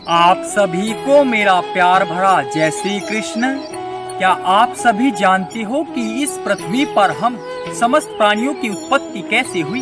आप सभी को मेरा प्यार भरा जय श्री कृष्ण। क्या आप सभी जानते हो कि इस पृथ्वी पर हम समस्त प्राणियों की उत्पत्ति कैसे हुई?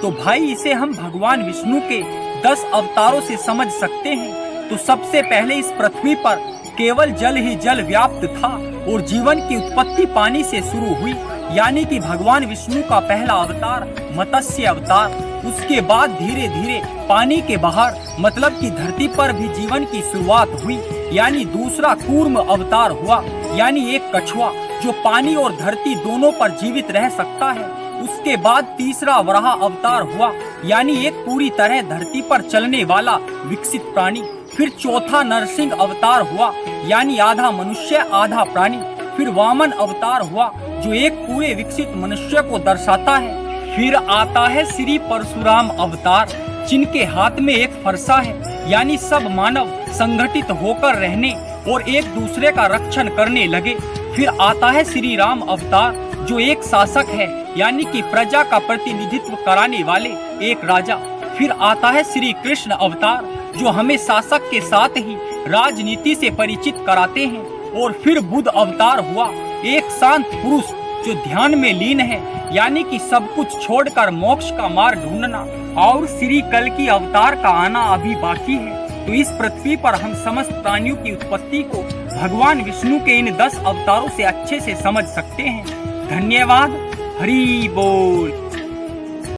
तो भाई इसे हम भगवान विष्णु के 10 अवतारों से समझ सकते हैं। तो सबसे पहले इस पृथ्वी पर केवल जल ही जल व्याप्त था और जीवन की उत्पत्ति पानी से शुरू हुई, यानी कि भगवान विष्णु का पहला अवतार मत्स्य अवतार। उसके बाद धीरे धीरे पानी के बाहर मतलब कि धरती पर भी जीवन की शुरुआत हुई, यानी दूसरा कूर्म अवतार हुआ, यानी एक कछुआ जो पानी और धरती दोनों पर जीवित रह सकता है। उसके बाद तीसरा वराह अवतार हुआ, यानी एक पूरी तरह धरती पर चलने वाला विकसित प्राणी। फिर चौथा नरसिंह अवतार हुआ, यानी आधा मनुष्य आधा प्राणी। फिर वामन अवतार हुआ जो एक पूरे विकसित मनुष्य को दर्शाता है। फिर आता है श्री परशुराम अवतार, जिनके हाथ में एक फरसा है, यानी सब मानव संगठित होकर रहने और एक दूसरे का रक्षण करने लगे। फिर आता है श्री राम अवतार जो एक शासक है, यानी कि प्रजा का प्रतिनिधित्व कराने वाले एक राजा। फिर आता है श्री कृष्ण अवतार जो हमें शासक के साथ ही राजनीति से परिचित कराते हैं। और फिर बुद्ध अवतार हुआ, एक शांत पुरुष जो ध्यान में लीन है, यानी कि सब कुछ छोड़कर मोक्ष का मार्ग ढूंढना। और श्री कल्कि अवतार का आना अभी बाकी है। तो इस पृथ्वी पर हम समस्त प्राणियों की उत्पत्ति को भगवान विष्णु के इन 10 अवतारों से अच्छे से समझ सकते हैं। धन्यवाद। हरि बोल।